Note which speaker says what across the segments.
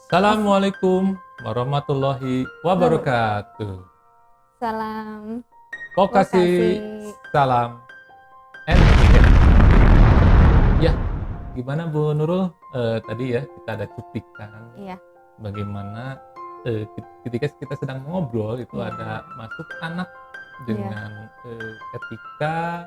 Speaker 1: Assalamualaikum warahmatullahi wabarakatuh.
Speaker 2: Salam
Speaker 1: Kasih
Speaker 2: Vokasi.
Speaker 1: salam NTM. Ya, gimana Bu Nurul? Tadi ya kita ada cuplikan
Speaker 2: Iya,
Speaker 1: bagaimana ketika kita sedang ngobrol itu
Speaker 2: iya,
Speaker 1: ada masuk anak
Speaker 2: iya,
Speaker 1: dengan etika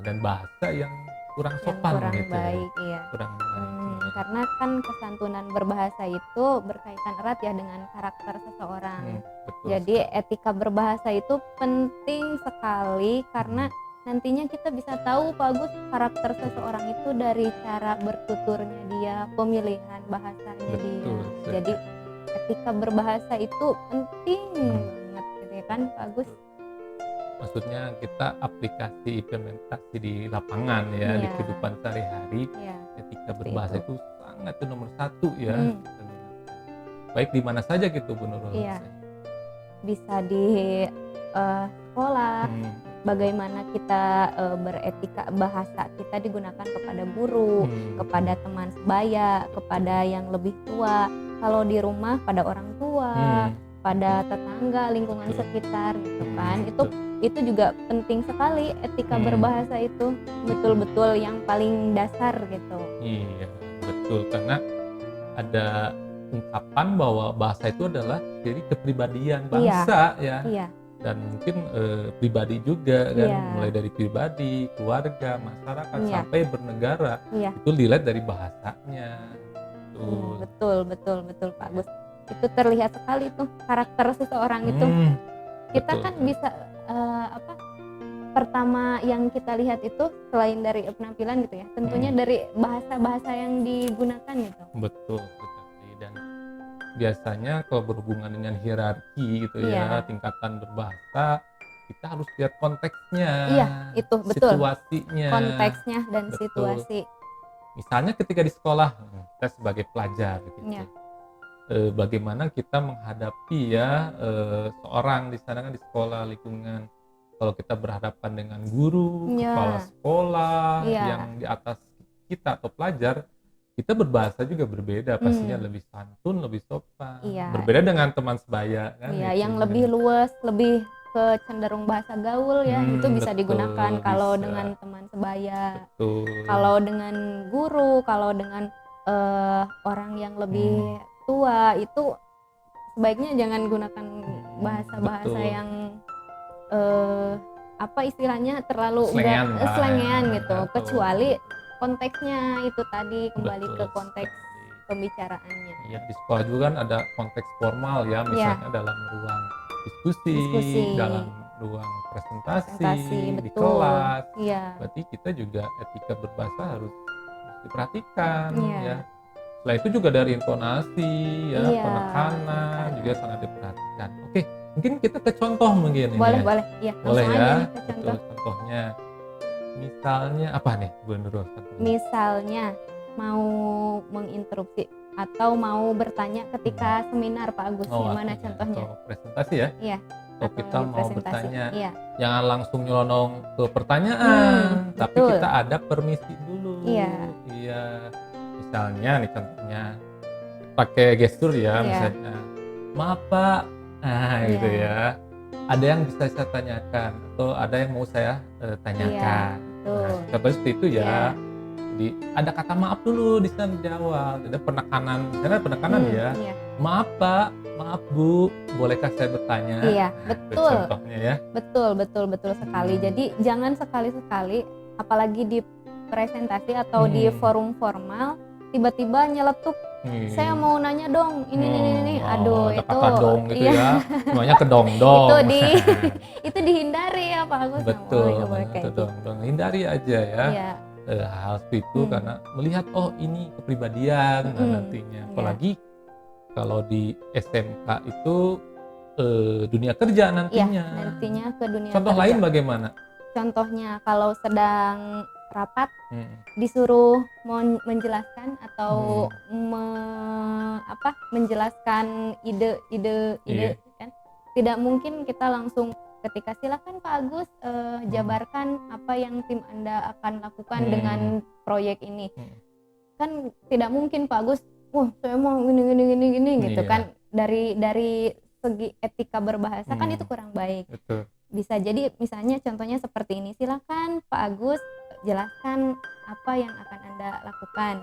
Speaker 1: dan bahasa yang kurang
Speaker 2: yang
Speaker 1: sopan
Speaker 2: kurang
Speaker 1: gitu ya,
Speaker 2: baik, iya.
Speaker 1: kurang baik. Iya.
Speaker 2: Karena kan kesantunan berbahasa itu berkaitan erat ya dengan karakter seseorang.
Speaker 1: Betul
Speaker 2: Jadi
Speaker 1: sekali.
Speaker 2: etika berbahasa itu penting sekali karena nantinya kita bisa tahu Pak Agus karakter seseorang itu dari cara bertuturnya dia, pemilihan bahasanya dia.
Speaker 1: Betul
Speaker 2: Jadi
Speaker 1: sekali.
Speaker 2: etika berbahasa itu penting banget gitu ya kan Pak Agus?
Speaker 1: Maksudnya kita aplikasi implementasi di lapangan ya, di
Speaker 2: Iya,
Speaker 1: kehidupan sehari-hari,
Speaker 2: iya,
Speaker 1: etika
Speaker 2: seperti
Speaker 1: berbahasa
Speaker 2: itu.
Speaker 1: itu sangat nomor satu ya.
Speaker 2: Hmm,
Speaker 1: Baik di mana saja gitu Bu Nurul.
Speaker 2: iya, bisa di sekolah,
Speaker 1: Hmm,
Speaker 2: bagaimana kita beretika bahasa kita digunakan kepada guru, kepada teman sebaya, kepada yang lebih tua. Kalau di rumah pada orang tua, pada tetangga, lingkungan sekitar gitu kan. Itu juga penting sekali etika berbahasa itu, betul-betul yang paling dasar gitu.
Speaker 1: Iya, betul, karena ada ungkapan bahwa bahasa itu adalah jadi kepribadian bangsa ya.
Speaker 2: Iya,
Speaker 1: Dan mungkin pribadi juga kan,
Speaker 2: iya,
Speaker 1: mulai dari pribadi, keluarga, masyarakat
Speaker 2: iya,
Speaker 1: sampai bernegara
Speaker 2: iya.
Speaker 1: itu dilihat dari bahasanya.
Speaker 2: Betul, betul Pak Agus. Itu terlihat sekali tuh karakter seseorang itu. Kita
Speaker 1: Betul.
Speaker 2: kan bisa pertama yang kita lihat itu selain dari penampilan gitu ya, tentunya dari bahasa-bahasa yang digunakan gitu.
Speaker 1: Betul sekali. Dan biasanya kalau berhubungan dengan hierarki gitu ya,
Speaker 2: Iya.
Speaker 1: tingkatan berbahasa, kita harus lihat konteksnya,
Speaker 2: Iya, itu betul.
Speaker 1: situasinya.
Speaker 2: Konteksnya dan
Speaker 1: Betul.
Speaker 2: situasi.
Speaker 1: Misalnya ketika di sekolah, kita sebagai pelajar gitu.
Speaker 2: Iya.
Speaker 1: Bagaimana kita menghadapi ya seorang di sana kan di sekolah lingkungan, kalau kita berhadapan dengan guru,
Speaker 2: Iya.
Speaker 1: kepala sekolah
Speaker 2: Iya.
Speaker 1: yang di atas kita atau pelajar, kita berbahasa juga berbeda, pastinya lebih santun, lebih sopan.
Speaker 2: Iya.
Speaker 1: Berbeda dengan teman sebaya kan.
Speaker 2: Iya,
Speaker 1: gitu.
Speaker 2: yang lebih luas, lebih ke cenderung bahasa gaul ya, itu bisa
Speaker 1: Betul,
Speaker 2: digunakan kalau
Speaker 1: bisa.
Speaker 2: dengan teman sebaya.
Speaker 1: Betul.
Speaker 2: Kalau dengan guru, kalau dengan orang yang lebih tua itu sebaiknya jangan gunakan bahasa-bahasa
Speaker 1: betul.
Speaker 2: yang istilahnya terlalu
Speaker 1: Slengean lah.
Speaker 2: slengean gitu,
Speaker 1: Atau-
Speaker 2: kecuali konteksnya itu tadi kembali
Speaker 1: Betul
Speaker 2: ke konteks
Speaker 1: sekali.
Speaker 2: pembicaraannya.
Speaker 1: Ya, di sekolah juga kan ada konteks formal ya, misalnya dalam ruang diskusi, dalam ruang presentasi di
Speaker 2: betul.
Speaker 1: kelas.
Speaker 2: Iya.
Speaker 1: Berarti kita juga etika berbahasa harus diperhatikan
Speaker 2: Iya.
Speaker 1: ya. Selain itu juga dari intonasi ya,
Speaker 2: Iya,
Speaker 1: penekanan juga sangat diperhatikan. Oke, mungkin kita ke contoh mungkin ini
Speaker 2: Boleh,
Speaker 1: ya.
Speaker 2: boleh. Iya,
Speaker 1: Boleh
Speaker 2: langsung
Speaker 1: ya.
Speaker 2: aja nih ke contoh.
Speaker 1: Betul, contohnya. Misalnya apa nih Bu Nurul?
Speaker 2: Misalnya mau menginterupsi atau mau bertanya ketika seminar Pak Agus, gimana contohnya?
Speaker 1: Atau presentasi ya?
Speaker 2: Iya.
Speaker 1: Atau kita
Speaker 2: di
Speaker 1: mau
Speaker 2: presentasi.
Speaker 1: bertanya,
Speaker 2: Iya.
Speaker 1: jangan langsung nyelonong ke pertanyaan, tapi
Speaker 2: betul.
Speaker 1: kita ada permisi dulu.
Speaker 2: Iya.
Speaker 1: Iya. Misalnya nih contohnya pakai gestur ya,
Speaker 2: Iya.
Speaker 1: misalnya, maaf Pak, gitu
Speaker 2: Iya.
Speaker 1: ya. Ada yang bisa saya tanyakan atau ada yang mau saya tanyakan.
Speaker 2: Betul.
Speaker 1: Contohnya seperti itu ya.
Speaker 2: Iya.
Speaker 1: Jadi ada kata maaf dulu di sana di awal, ada penekanan, misalnya penekanan ya.
Speaker 2: Iya.
Speaker 1: Maaf Pak, maaf Bu, bolehkah saya bertanya?
Speaker 2: Iya,
Speaker 1: Nah,
Speaker 2: betul.
Speaker 1: itu contohnya ya.
Speaker 2: Betul sekali. Jadi jangan sekali-sekali, apalagi di presentasi atau di forum formal, tiba-tiba nyeletuk, saya mau nanya dong, ini. Aduh,
Speaker 1: ada
Speaker 2: itu
Speaker 1: kata dong gitu
Speaker 2: iya.
Speaker 1: ya, semuanya kedong-dong.
Speaker 2: itu dihindari ya Pak Agus.
Speaker 1: Betul,
Speaker 2: Nggak boleh kayak
Speaker 1: itu
Speaker 2: gitu.
Speaker 1: dong, hindari aja ya.
Speaker 2: Iya.
Speaker 1: Hal seperti itu karena melihat ini kepribadian nantinya.
Speaker 2: Iya.
Speaker 1: Apalagi kalau di SMK itu dunia kerja nantinya.
Speaker 2: Iya, nantinya ke dunia
Speaker 1: Contoh
Speaker 2: kerja.
Speaker 1: lain bagaimana?
Speaker 2: Contohnya kalau sedang rapat disuruh menjelaskan atau menjelaskan ide kan tidak mungkin kita langsung ketika silakan Pak Agus jabarkan apa yang tim Anda akan lakukan dengan proyek ini. Kan tidak mungkin Pak Agus wah saya mau gini gitu
Speaker 1: Iya.
Speaker 2: kan, dari segi etika berbahasa kan itu kurang baik.
Speaker 1: Betul.
Speaker 2: Bisa jadi misalnya contohnya seperti ini, silakan Pak Agus jelaskan apa yang akan Anda lakukan.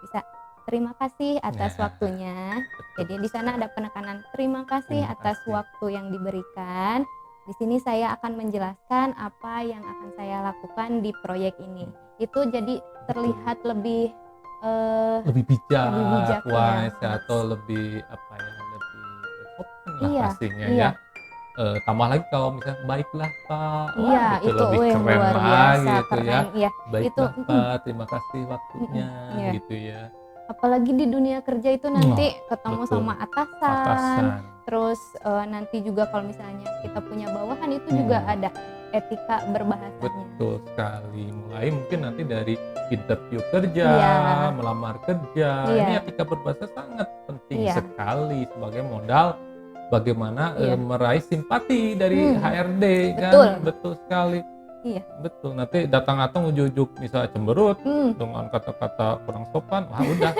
Speaker 2: Bisa, terima kasih atas
Speaker 1: Nah,
Speaker 2: waktunya.
Speaker 1: betul.
Speaker 2: Jadi di sana ada penekanan terima kasih
Speaker 1: Terima
Speaker 2: atas
Speaker 1: kasih.
Speaker 2: waktu yang diberikan. Di sini saya akan menjelaskan apa yang akan saya lakukan di proyek ini. Itu jadi terlihat lebih
Speaker 1: Lebih bijak,
Speaker 2: lebih bijak,
Speaker 1: wise,
Speaker 2: ya.
Speaker 1: atau lebih apa ya, lebih sopan lah
Speaker 2: Iya,
Speaker 1: pastinya
Speaker 2: iya.
Speaker 1: ya. Tambah lagi kalau misalnya baiklah Pak,
Speaker 2: Iya,
Speaker 1: wah itu
Speaker 2: itu
Speaker 1: lebih keren
Speaker 2: luar
Speaker 1: lagi
Speaker 2: biasa
Speaker 1: gitu ya.
Speaker 2: keren. Iya, itu
Speaker 1: Baiklah Pak, terima kasih waktunya
Speaker 2: iya.
Speaker 1: gitu ya.
Speaker 2: Apalagi di dunia kerja itu nanti ketemu
Speaker 1: betul.
Speaker 2: sama atasan,
Speaker 1: Atasan.
Speaker 2: terus nanti juga kalau misalnya kita punya bawahan itu juga ada etika berbahasanya.
Speaker 1: Betul sekali. Mulai mungkin nanti dari interview kerja,
Speaker 2: Iya.
Speaker 1: melamar kerja,
Speaker 2: Iya.
Speaker 1: ini etika berbahasa sangat penting
Speaker 2: Iya.
Speaker 1: sekali sebagai modal bagaimana
Speaker 2: Iya.
Speaker 1: meraih simpati dari HRD kan.
Speaker 2: Betul.
Speaker 1: Betul sekali.
Speaker 2: Iya.
Speaker 1: Betul. Nanti datang-datang ujuk-ujuk misalnya cemberut dengan kata-kata kurang sopan, wah udah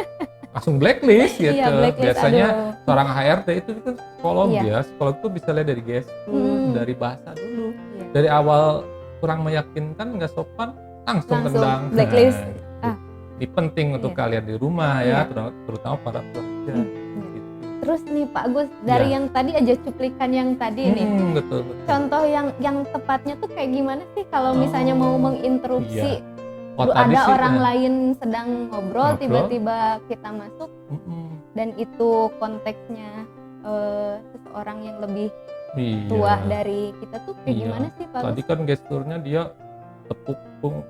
Speaker 1: langsung blacklist gitu.
Speaker 2: Iya, blacklist,
Speaker 1: Biasanya
Speaker 2: aduh.
Speaker 1: seorang HRD itu kan psikolog
Speaker 2: Iya.
Speaker 1: ya. Psikolog itu bisa lihat dari gestur, dari bahasa dulu.
Speaker 2: Iya.
Speaker 1: Dari awal kurang meyakinkan, nggak sopan, langsung tendang.
Speaker 2: blacklist.
Speaker 1: Nah, ini penting untuk
Speaker 2: Iya.
Speaker 1: kalian di rumah ya,
Speaker 2: Iya.
Speaker 1: terutama para pekerja. Gitu.
Speaker 2: Terus nih Pak Agus, dari
Speaker 1: Iya.
Speaker 2: yang tadi aja cuplikan yang tadi nih,
Speaker 1: Betul.
Speaker 2: contoh yang tepatnya tuh kayak gimana sih kalau misalnya mau menginterupsi,
Speaker 1: Oh, tadi
Speaker 2: ada
Speaker 1: sih,
Speaker 2: orang lain sedang ngobrol,
Speaker 1: Ngobrol.
Speaker 2: tiba-tiba kita masuk
Speaker 1: mm-mm.
Speaker 2: dan itu konteksnya seseorang yang lebih
Speaker 1: Iya.
Speaker 2: tua dari kita tuh kayak
Speaker 1: Iya.
Speaker 2: gimana sih Pak
Speaker 1: Tadi
Speaker 2: Agus?
Speaker 1: kan gesturnya dia tepuk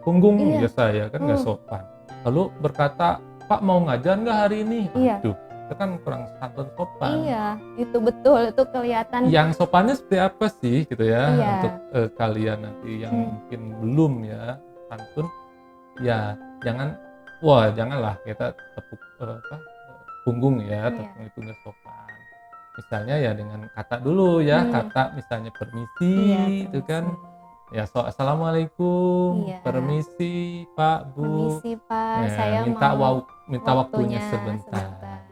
Speaker 1: punggung
Speaker 2: Iya.
Speaker 1: biasa ya kan, nggak sopan. Lalu berkata, Pak mau ngajar nggak hari ini?
Speaker 2: Iya.
Speaker 1: Aduh, itu kan kurang santun sopan.
Speaker 2: Iya, itu betul, itu kelihatan.
Speaker 1: Yang sopannya seperti apa sih gitu ya,
Speaker 2: Iya.
Speaker 1: untuk kalian nanti yang mungkin belum ya santun, ya janganlah kita tepuk punggung ya,
Speaker 2: Iya.
Speaker 1: tepuk itu nggak sopan. Misalnya ya dengan kata dulu ya, kata misalnya permisi,
Speaker 2: Iya,
Speaker 1: itu kan.
Speaker 2: permisi.
Speaker 1: Ya, assalamualaikum,
Speaker 2: Iya.
Speaker 1: permisi Pak Bu,
Speaker 2: Permisi Pak,
Speaker 1: ya,
Speaker 2: saya
Speaker 1: minta
Speaker 2: mau
Speaker 1: waktunya sebentar.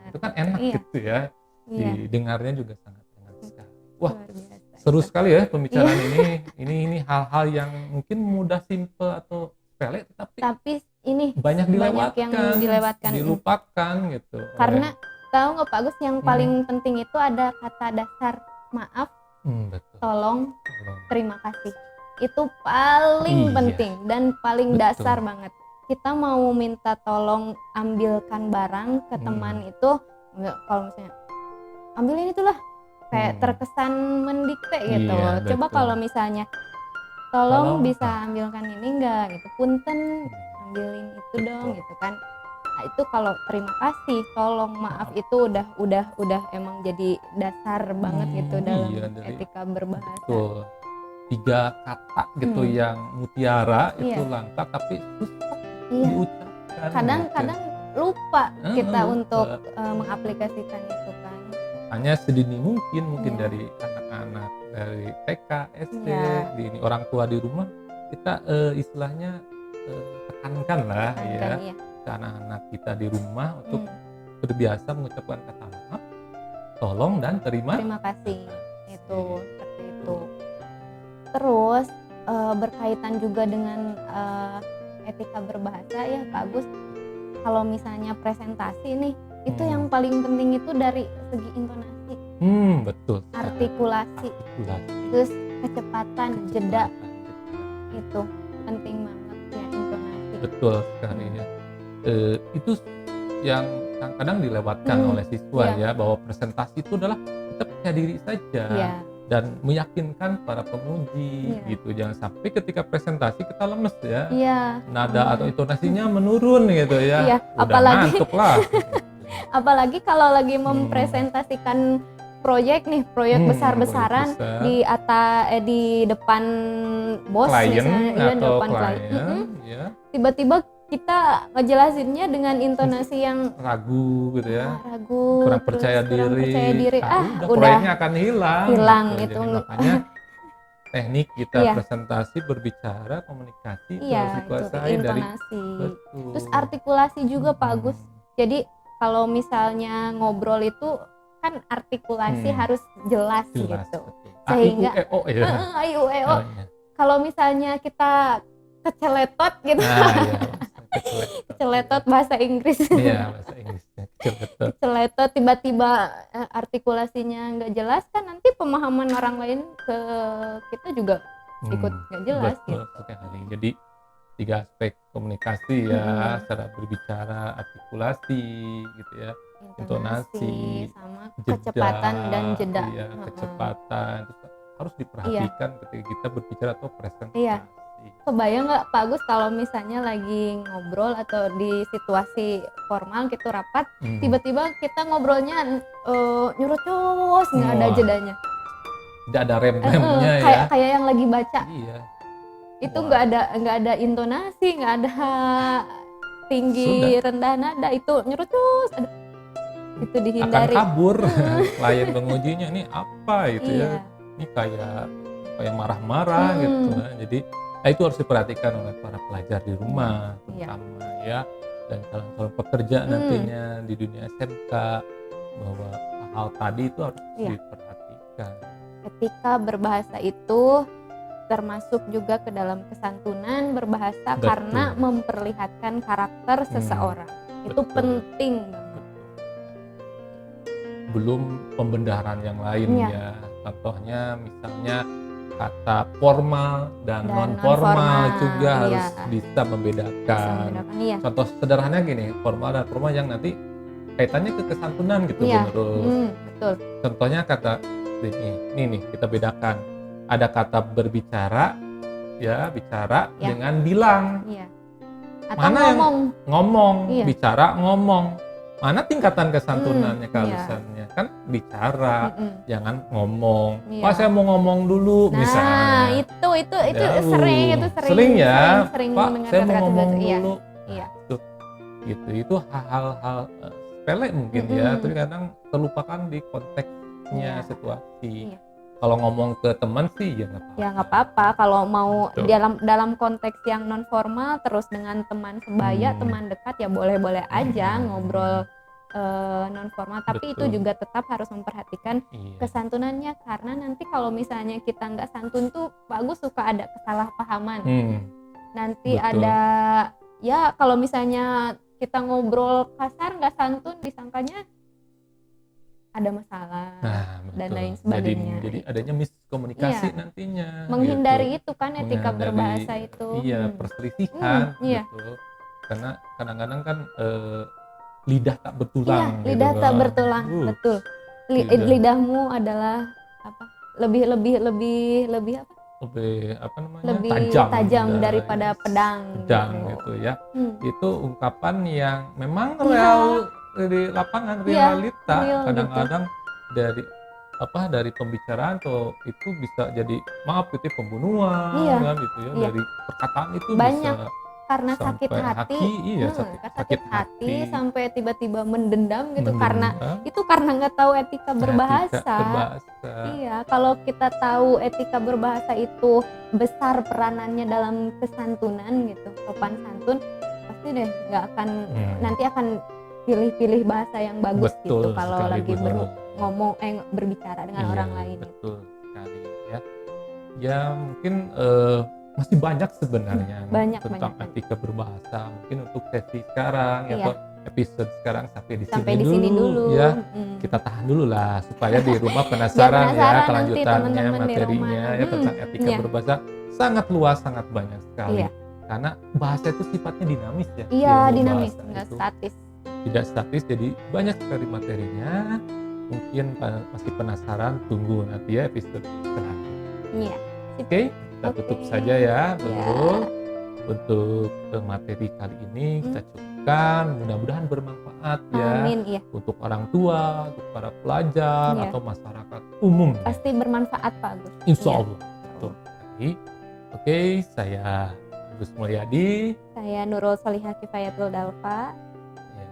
Speaker 1: Itu kan enak
Speaker 2: Iya.
Speaker 1: gitu ya,
Speaker 2: Iya.
Speaker 1: didengarnya juga sangat enak sekali. Wah,
Speaker 2: Luar biasa.
Speaker 1: seru sekali ya pembicaraan ini. Ini hal-hal yang mungkin mudah, simple atau sepele,
Speaker 2: Tapi ini
Speaker 1: banyak
Speaker 2: yang dilewatkan.
Speaker 1: dilupakan gitu.
Speaker 2: Karena tahu nggak Pak Agus, yang paling penting itu ada kata dasar maaf,
Speaker 1: Betul.
Speaker 2: tolong, terima kasih. Itu paling
Speaker 1: Iya.
Speaker 2: penting dan paling
Speaker 1: Betul.
Speaker 2: dasar banget. Kita mau minta tolong ambilkan barang ke teman itu, kalau misalnya ambilin itulah, kayak terkesan mendikte gitu.
Speaker 1: Iya,
Speaker 2: Coba
Speaker 1: betul.
Speaker 2: kalau misalnya tolong bisa ambilkan ini enggak gitu, punten ambilin itu dong gitu kan. Nah, itu kalau terima kasih, tolong, maaf itu udah emang jadi dasar banget gitu dalam
Speaker 1: iya, dari-
Speaker 2: etika berbahasa.
Speaker 1: Betul. 3 kata gitu yang mutiara itu
Speaker 2: Iya.
Speaker 1: langka tapi susah
Speaker 2: Iya.
Speaker 1: diucapkan.
Speaker 2: Kadang-kadang lupa kita
Speaker 1: lupa.
Speaker 2: untuk mengaplikasikan itu kan.
Speaker 1: Hanya sedini mungkin
Speaker 2: Iya.
Speaker 1: dari anak-anak dari TK, SD,
Speaker 2: Iya.
Speaker 1: di orang tua di rumah kita istilahnya tekankan lah ya
Speaker 2: Iya.
Speaker 1: ke anak-anak kita di rumah untuk terbiasa mengucapkan kata maaf, tolong dan terima
Speaker 2: kasih. Itu seperti itu. Terus berkaitan juga dengan etika berbahasa ya Pak Agus. Kalau misalnya presentasi nih, itu yang paling penting itu dari segi intonasi,
Speaker 1: betul.
Speaker 2: artikulasi, terus kecepatan, jeda, itu penting banget ya, intonasi.
Speaker 1: Betul sekali ya. Itu yang kadang-kadang dilewatkan oleh siswa
Speaker 2: Iya.
Speaker 1: ya, bahwa presentasi itu adalah kita percaya diri saja
Speaker 2: Iya.
Speaker 1: dan meyakinkan para penguji
Speaker 2: Iya.
Speaker 1: gitu. Jangan sampai ketika presentasi kita lemes ya,
Speaker 2: Iya.
Speaker 1: nada atau intonasinya menurun gitu ya.
Speaker 2: Iya,
Speaker 1: Udah
Speaker 2: apalagi-
Speaker 1: ngantuk lah.
Speaker 2: Apalagi kalau lagi mempresentasikan proyek nih, proyek besar-besaran
Speaker 1: proyek besar.
Speaker 2: di depan bos
Speaker 1: Klien
Speaker 2: misalnya, iya,
Speaker 1: atau
Speaker 2: depan klien.
Speaker 1: klien ya,
Speaker 2: Tiba-tiba kita ngejelasinnya dengan intonasi yang
Speaker 1: ragu gitu ya.
Speaker 2: ragu,
Speaker 1: kurang
Speaker 2: terus
Speaker 1: percaya
Speaker 2: kurang
Speaker 1: diri,
Speaker 2: percaya diri.
Speaker 1: udah
Speaker 2: Udah
Speaker 1: proyeknya akan hilang
Speaker 2: gitu.
Speaker 1: Jadi makanya teknik kita
Speaker 2: Iya.
Speaker 1: presentasi, berbicara, komunikasi itu
Speaker 2: Iya,
Speaker 1: harus
Speaker 2: itu
Speaker 1: dikuasai dari
Speaker 2: intonasi.
Speaker 1: betul.
Speaker 2: Terus artikulasi juga Pak Agus. Jadi kalau misalnya ngobrol itu kan artikulasi harus jelas gitu.
Speaker 1: betul.
Speaker 2: Sehingga
Speaker 1: A, I, U, E, O ya.
Speaker 2: ayo EO.
Speaker 1: Oh, iya.
Speaker 2: Kalau misalnya kita keceletot gitu.
Speaker 1: Nah, iya,
Speaker 2: Keceletot bahasa Inggris.
Speaker 1: Iya, bahasa Inggrisnya keceletot.
Speaker 2: Keceletot tiba-tiba artikulasinya nggak jelas kan nanti pemahaman orang lain ke kita juga ikut nggak jelas
Speaker 1: Betul
Speaker 2: gitu.
Speaker 1: sekali. Jadi 3 aspek komunikasi ya, cara berbicara, artikulasi gitu ya, intonasi,
Speaker 2: sama
Speaker 1: jeda,
Speaker 2: kecepatan dan jeda.
Speaker 1: iya, kecepatan itu harus diperhatikan ketika kita berbicara atau presentasi.
Speaker 2: Iya. Kebayang nggak Pak Agus kalau misalnya lagi ngobrol atau di situasi formal gitu rapat, tiba-tiba kita ngobrolnya nyurut-nyurus nggak ada jedanya.
Speaker 1: Tidak ada rem-remnya ya.
Speaker 2: Kayak yang lagi baca.
Speaker 1: Iya.
Speaker 2: Itu nggak ada intonasi, nggak ada tinggi rendah nada, itu nyurut-nyurus. Itu dihindari.
Speaker 1: Akan kabur. Klien mengujinya ini apa gitu ya. Ini kayak marah-marah gitu. Jadi itu harus diperhatikan oleh para pelajar di rumah terutama ya, dan calon-calon pekerja nantinya di dunia SMK, bahwa hal tadi itu harus diperhatikan.
Speaker 2: Etika berbahasa itu termasuk juga ke dalam kesantunan berbahasa. Betul. Karena memperlihatkan karakter seseorang. Itu penting banget.
Speaker 1: Belum pembenaran yang lain ya. Contohnya misalnya kata formal dan non formal juga harus bisa membedakan. Contoh sederhananya gini, formal dan formal yang nanti kaitannya ke kesantunan gitu menurut.
Speaker 2: Betul.
Speaker 1: Contohnya kata ini nih kita bedakan. Ada kata berbicara ya, bicara dengan bilang.
Speaker 2: Atau
Speaker 1: mana
Speaker 2: ngomong.
Speaker 1: Yang ngomong, bicara ngomong. Mana tingkatan kesantunannya, kehalusannya? Kan bicara, jangan ngomong. Pak saya mau ngomong dulu misalnya.
Speaker 2: Itu sering
Speaker 1: ya.
Speaker 2: Sering
Speaker 1: Pak saya mau ngomong dulu.
Speaker 2: Iya.
Speaker 1: Itu hal-hal sepele mungkin ya, tapi kadang terlupakan di konteksnya situasi. Kalau ngomong ke teman sih ya nggak apa-apa.
Speaker 2: Ya nggak apa-apa. Kalau mau dalam konteks yang non formal terus dengan teman sebaya, teman dekat ya boleh-boleh aja ngobrol non formal. Tapi itu juga tetap harus memperhatikan kesantunannya, karena nanti kalau misalnya kita nggak santun tuh bagus suka ada kesalahpahaman. Nanti ada ya kalau misalnya kita ngobrol kasar nggak santun disangkanya ada masalah dan lain sebagainya.
Speaker 1: Jadi adanya miskomunikasi nantinya.
Speaker 2: Menghindari itu kan etika berbahasa itu.
Speaker 1: Iya, perselisihan gitu. Karena kadang-kadang kan lidah tak bertulang.
Speaker 2: Iya, lidah tak bertulang, betul. Lidahmu adalah apa? Lebih apa?
Speaker 1: Lebih apa namanya?
Speaker 2: Lebih tajam daripada pedang
Speaker 1: gitu ya. Itu ungkapan yang memang real di lapangan, realita. Kadang-kadang dari pembicaraan atau itu bisa jadi itu pembunuhan kan gitu ya. Dari perkataan itu
Speaker 2: banyak
Speaker 1: bisa
Speaker 2: karena sakit hati sampai tiba-tiba mendendam gitu, karena nggak tahu etika berbahasa. Iya, kalau kita tahu etika berbahasa itu besar peranannya dalam kesantunan gitu, sopan santun, pasti deh nggak akan nanti akan pilih bahasa yang bagus gitu kalau lagi berbicara dengan orang lain.
Speaker 1: Betul sekali ya. Ya mungkin masih banyak sebenarnya tentang etika berbahasa. Mungkin untuk sesi sekarang atau episode sekarang sampai di sini dulu ya. Kita tahan dulu lah supaya di rumah penasaran ya kelanjutannya materinya ya tentang etika berbahasa. Sangat luas, sangat banyak sekali. Karena bahasa itu sifatnya dinamis ya.
Speaker 2: Iya, dinamis, nggak statis.
Speaker 1: Tidak statis, jadi banyak sekali materinya. Mungkin masih penasaran, tunggu nanti ya episode selanjutnya. Oke, kita tutup saja ya dulu. Untuk materi kali ini kita cukupkan, mudah-mudahan bermanfaat ya.
Speaker 2: Amin, iya.
Speaker 1: Untuk orang tua, untuk para pelajar atau masyarakat umum.
Speaker 2: Pasti bermanfaat Pak Agus.
Speaker 1: Insya Allah. Oke, saya Agus Mulyadi.
Speaker 2: Saya Nurul Solihah Kifayatul Dalfa.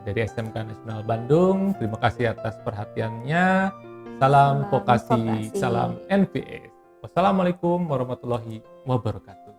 Speaker 1: Dari SMK Nasional Bandung. Terima kasih atas perhatiannya. Salam vokasi, salam NPS. Wassalamualaikum warahmatullahi wabarakatuh.